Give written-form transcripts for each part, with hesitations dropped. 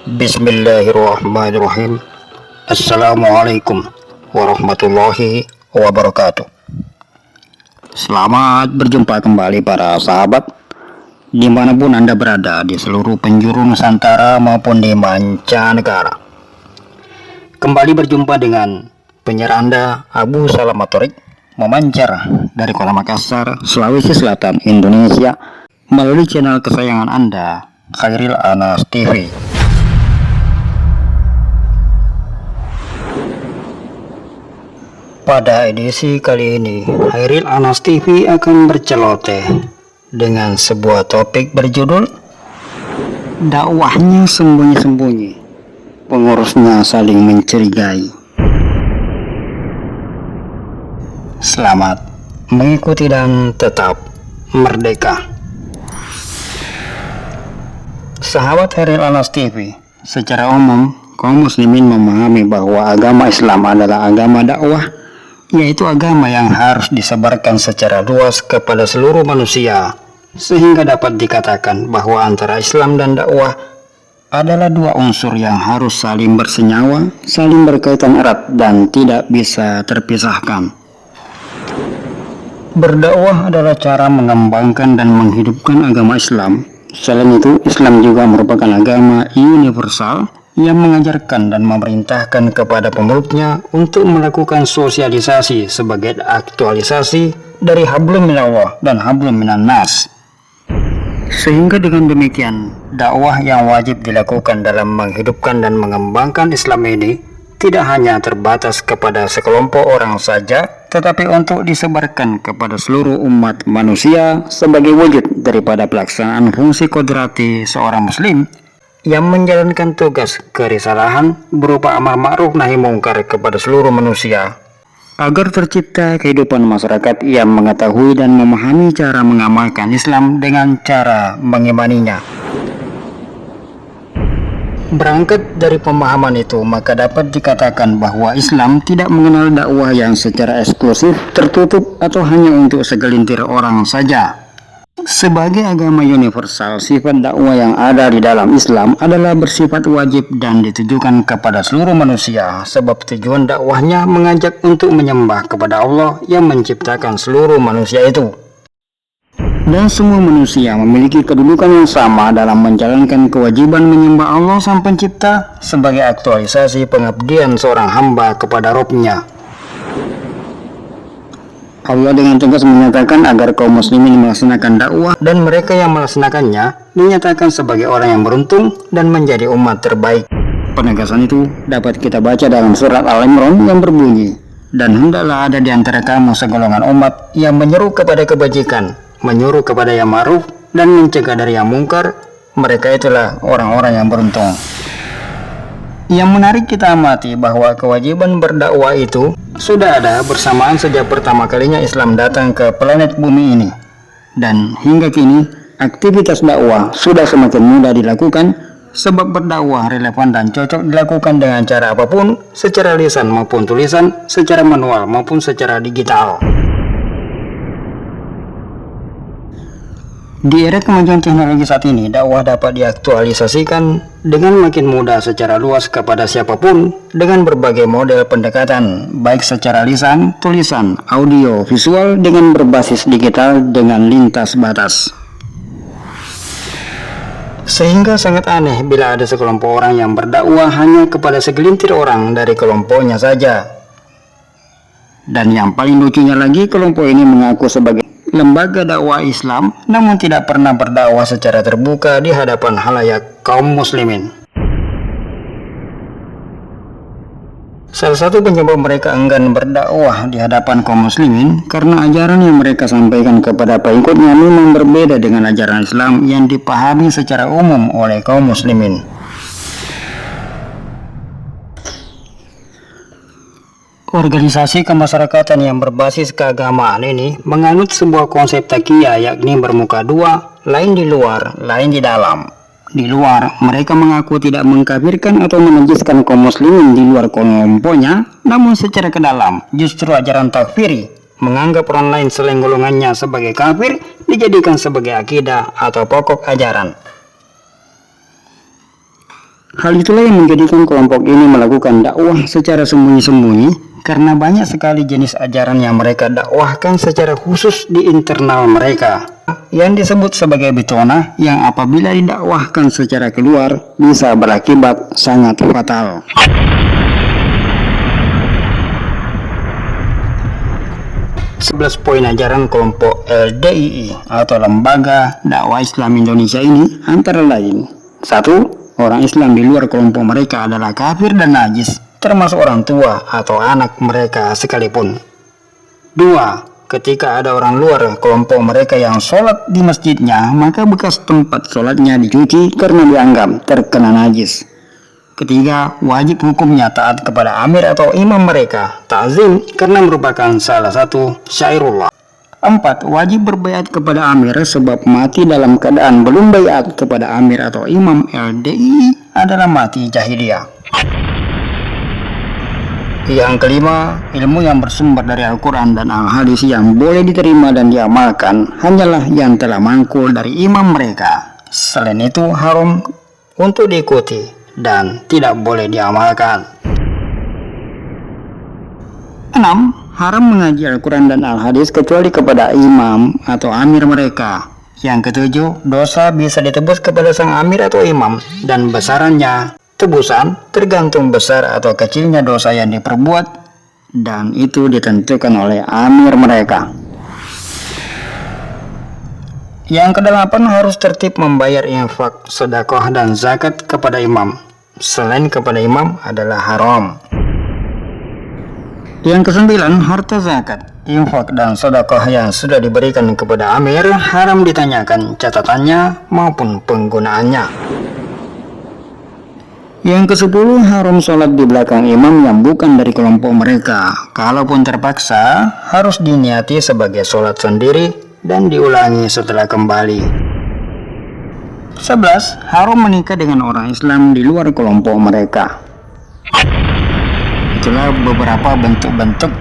Bismillahirrahmanirrahim. Assalamualaikum warahmatullahi wabarakatuh. Selamat berjumpa kembali para sahabat, dimanapun Anda berada di seluruh penjuru Nusantara maupun di mancanegara. Kembali berjumpa dengan penyiar Anda, Abu Salam Matorik, memancar dari Kota Makassar, Sulawesi Selatan, Indonesia, melalui channel kesayangan Anda, Khairil Anas TV. Pada edisi kali ini, Khairil Anas TV akan berceloteh dengan sebuah topik berjudul dakwahnya sembunyi-sembunyi, pengurusnya saling mencurigai. Selamat mengikuti dan tetap merdeka. Sahabat Khairil Anas TV, secara umum kaum muslimin memahami bahwa agama Islam adalah agama dakwah, yaitu agama yang harus disebarkan secara luas kepada seluruh manusia, sehingga dapat dikatakan bahwa antara Islam dan dakwah adalah dua unsur yang harus saling bersenyawa, saling berkaitan erat dan tidak bisa terpisahkan. Berdakwah adalah cara mengembangkan dan menghidupkan agama Islam. Selain itu, Islam juga merupakan agama universal yang mengajarkan dan memerintahkan kepada pemeluknya untuk melakukan sosialisasi sebagai aktualisasi dari hablum minallah dan hablum minan nas. Sehingga dengan demikian, dakwah yang wajib dilakukan dalam menghidupkan dan mengembangkan Islam ini tidak hanya terbatas kepada sekelompok orang saja, tetapi untuk disebarkan kepada seluruh umat manusia sebagai wujud daripada pelaksanaan fungsi kodrati seorang muslim yang menjalankan tugas kerisalahan berupa amar ma'ruf nahi mungkar kepada seluruh manusia, agar tercipta kehidupan masyarakat yang mengetahui dan memahami cara mengamalkan Islam dengan cara mengimaninya. Berangkat dari pemahaman itu, maka dapat dikatakan bahwa Islam tidak mengenal dakwah yang secara eksklusif, tertutup, atau hanya untuk segelintir orang saja. Sebagai agama universal, sifat dakwah yang ada di dalam Islam adalah bersifat wajib dan ditujukan kepada seluruh manusia, sebab tujuan dakwahnya mengajak untuk menyembah kepada Allah yang menciptakan seluruh manusia itu. Dan semua manusia memiliki kedudukan yang sama dalam menjalankan kewajiban menyembah Allah Sang Pencipta sebagai aktualisasi pengabdian seorang hamba kepada Rabb-Nya. Allah dengan tegas menyatakan agar kaum muslimin melaksanakan dakwah, dan mereka yang melaksanakannya dinyatakan sebagai orang yang beruntung dan menjadi umat terbaik. Penegasan itu dapat kita baca dalam surat Al-Imran yang berbunyi, "Dan hendaklah ada di antara kamu segolongan umat yang menyeru kepada kebajikan, menyuruh kepada yang ma'ruf, dan mencegah dari yang mungkar. Mereka itulah orang-orang yang beruntung." Yang menarik kita amati bahwa kewajiban berdakwah itu sudah ada bersamaan sejak pertama kalinya Islam datang ke planet bumi ini. Dan hingga kini, aktivitas dakwah sudah semakin mudah dilakukan, sebab berdakwah relevan dan cocok dilakukan dengan cara apapun, secara lisan maupun tulisan, secara manual maupun secara digital. Di era kemajuan teknologi saat ini, dakwah dapat diaktualisasikan dengan makin mudah secara luas kepada siapapun dengan berbagai model pendekatan, baik secara lisan, tulisan, audio, visual, dengan berbasis digital dengan lintas batas. Sehingga sangat aneh bila ada sekelompok orang yang berdakwah hanya kepada segelintir orang dari kelompoknya saja. Dan yang paling lucunya lagi, kelompok ini mengaku sebagai lembaga dakwah Islam, namun tidak pernah berdakwah secara terbuka di hadapan halayak kaum muslimin. Salah satu penyebab mereka enggan berdakwah di hadapan kaum muslimin karena ajaran yang mereka sampaikan kepada pengikutnya memang berbeda dengan ajaran Islam yang dipahami secara umum oleh kaum muslimin. Organisasi kemasyarakatan yang berbasis keagamaan ini menganut sebuah konsep taqiyah, yakni bermuka dua, lain di luar, lain di dalam. Di luar, mereka mengaku tidak mengkafirkan atau menajiskan kaum muslimin di luar kelompoknya, namun secara ke dalam, justru ajaran takfiri, menganggap orang lain selain golongannya sebagai kafir, dijadikan sebagai akidah atau pokok ajaran. Hal itulah yang menjadikan kelompok ini melakukan dakwah secara sembunyi-sembunyi, karena banyak sekali jenis ajaran yang mereka dakwahkan secara khusus di internal mereka, yang disebut sebagai bitonah, yang apabila didakwahkan secara keluar bisa berakibat sangat fatal. Sebelas poin ajaran kelompok LDII atau Lembaga Dakwah Islam Indonesia ini antara lain: 1. Orang Islam di luar kelompok mereka adalah kafir dan najis, termasuk orang tua atau anak mereka sekalipun. 2. Ketika ada orang luar kelompok mereka yang sholat di masjidnya, maka bekas tempat sholatnya dicuci karena dianggap terkena najis. 3. Wajib hukumnya taat kepada amir atau imam mereka, ta'zim, karena merupakan salah satu syairullah. 4. Wajib berbaiat kepada amir, sebab mati dalam keadaan belum baiat kepada amir atau imam LDII adalah mati jahiliyah. Yang kelima, ilmu yang bersumber dari Al-Quran dan Al-Hadis yang boleh diterima dan diamalkan hanyalah yang telah mangkul dari imam mereka. Selain itu haram untuk diikuti dan tidak boleh diamalkan. 6. Haram mengaji Al-Quran dan Al-Hadis kecuali kepada imam atau amir mereka. Yang ketujuh, dosa bisa ditebus kepada sang amir atau imam, dan besarannya tebusan tergantung besar atau kecilnya dosa yang diperbuat, dan itu ditentukan oleh amir mereka. Yang kedelapan, harus tertib membayar infak, sedekah, dan zakat kepada imam. Selain kepada imam adalah haram. Yang kesembilan, harta zakat, infak, dan sedekah yang sudah diberikan kepada amir haram ditanyakan catatannya maupun penggunaannya. Yang kesepuluh, haram sholat di belakang imam yang bukan dari kelompok mereka. Kalaupun terpaksa, harus diniati sebagai sholat sendiri dan diulangi setelah kembali. 11. Haram menikah dengan orang Islam di luar kelompok mereka. Itulah beberapa bentuk-bentuk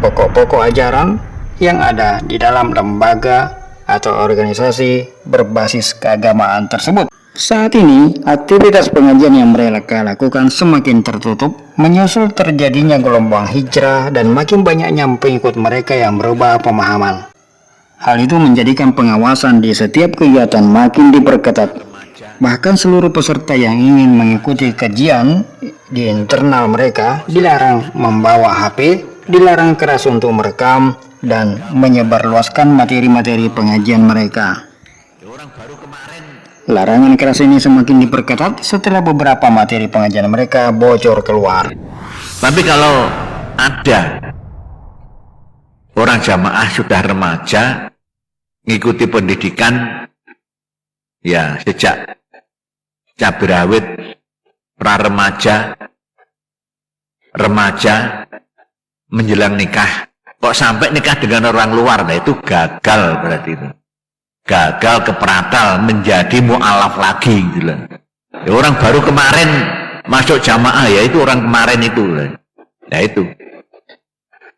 pokok-pokok ajaran yang ada di dalam lembaga atau organisasi berbasis keagamaan tersebut. Saat ini, aktivitas pengajian yang mereka lakukan semakin tertutup, menyusul terjadinya gelombang hijrah dan makin banyaknya pengikut mereka yang berubah pemahaman. Hal itu menjadikan pengawasan di setiap kegiatan makin diperketat. Bahkan seluruh peserta yang ingin mengikuti kajian di internal mereka dilarang membawa HP, dilarang keras untuk merekam dan menyebarluaskan materi-materi pengajian mereka. Larangan keras ini semakin diperketat setelah beberapa materi pengajian mereka bocor keluar. Tapi kalau ada orang jamaah sudah remaja ngikuti pendidikan ya sejak cabai rawit, pra remaja, remaja menjelang nikah, kok sampai nikah dengan orang luar, nah itu gagal berarti itu. Gagal keperatal menjadi mu'alaf lagi gitu loh. Ya, orang baru kemarin masuk jamaah ya itu orang kemarin itu loh. Ya itu.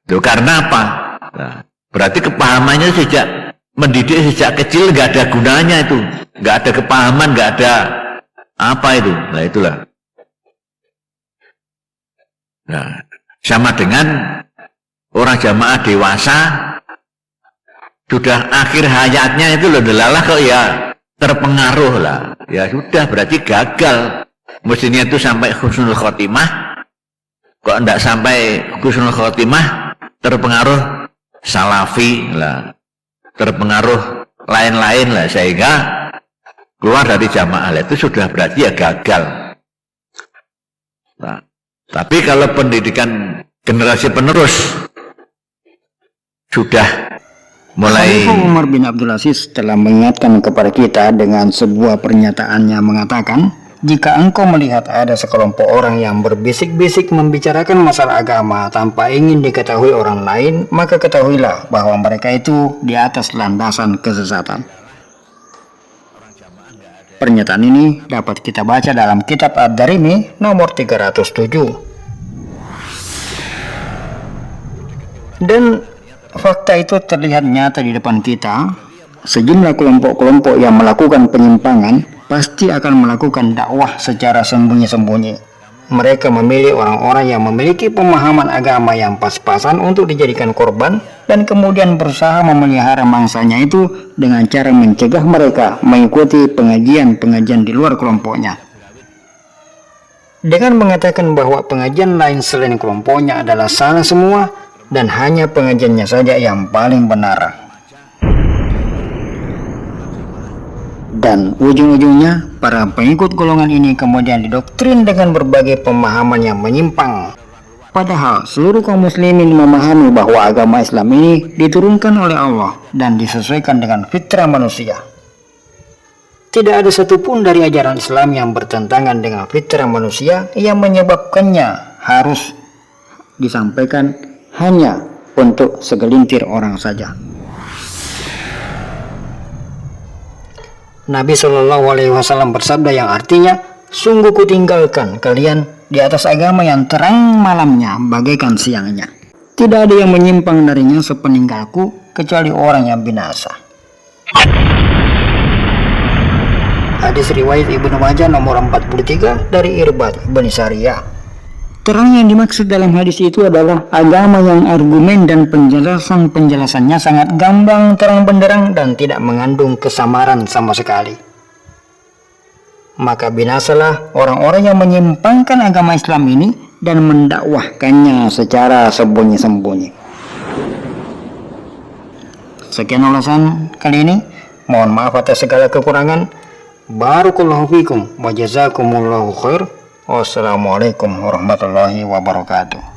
Loh, karena apa? Nah, berarti kepahamannya sejak mendidik sejak kecil nggak ada gunanya itu, nggak ada kepahaman, nggak ada apa itu. Nah itulah. Nah, sama dengan orang jamaah dewasa sudah akhir hayatnya itu loh, delalah kok ya terpengaruh lah. Ya sudah berarti gagal. Mestinya itu sampai husnul khotimah, kok enggak sampai husnul khotimah, terpengaruh salafi lah, terpengaruh lain-lain lah, sehingga keluar dari jamaah lah, itu sudah berarti ya gagal. Nah, tapi kalau pendidikan generasi penerus sudah mulai. Khalifah Umar bin Abdul Aziz telah mengingatkan kepada kita dengan sebuah pernyataannya mengatakan, jika engkau melihat ada sekelompok orang yang berbisik-bisik membicarakan masalah agama tanpa ingin diketahui orang lain, maka ketahuilah bahwa mereka itu di atas landasan kesesatan. Pernyataan ini dapat kita baca dalam kitab Ad-Darimi nomor 307. Dan fakta itu terlihat nyata di depan kita. Sejumlah kelompok-kelompok yang melakukan penyimpangan pasti akan melakukan dakwah secara sembunyi-sembunyi. Mereka memilih orang-orang yang memiliki pemahaman agama yang pas-pasan untuk dijadikan korban dan kemudian berusaha memelihara mangsanya itu dengan cara mencegah mereka mengikuti pengajian-pengajian di luar kelompoknya. Dengan mengatakan bahwa pengajian lain selain kelompoknya adalah salah semua dan hanya pengajiannya saja yang paling benar. Dan ujung-ujungnya, para pengikut golongan ini kemudian didoktrin dengan berbagai pemahaman yang menyimpang. Padahal seluruh kaum muslimin memahami bahwa agama Islam ini diturunkan oleh Allah dan disesuaikan dengan fitrah manusia. Tidak ada satupun dari ajaran Islam yang bertentangan dengan fitrah manusia yang menyebabkannya harus disampaikan hanya untuk segelintir orang saja. Nabi Shallallahu Alaihi Wasallam bersabda yang artinya, sungguh kutinggalkan kalian di atas agama yang terang malamnya bagaikan siangnya. Tidak ada yang menyimpang darinya sepeninggalku kecuali orang yang binasa. Hadis riwayat Ibnu Majah nomor 43 dari Irbad bin Sariyah. Terang yang dimaksud dalam hadis itu adalah agama yang argumen dan penjelasannya sangat gamblang, terang benderang, dan tidak mengandung kesamaran sama sekali. Maka binasalah orang-orang yang menyimpangkan agama Islam ini dan mendakwahkannya secara sembunyi-sembunyi. Sekian ulasan kali ini. Mohon maaf atas segala kekurangan. Barakallahu fikum wa jazakumullahu khair. Wassalamualaikum warahmatullahi wabarakatuh.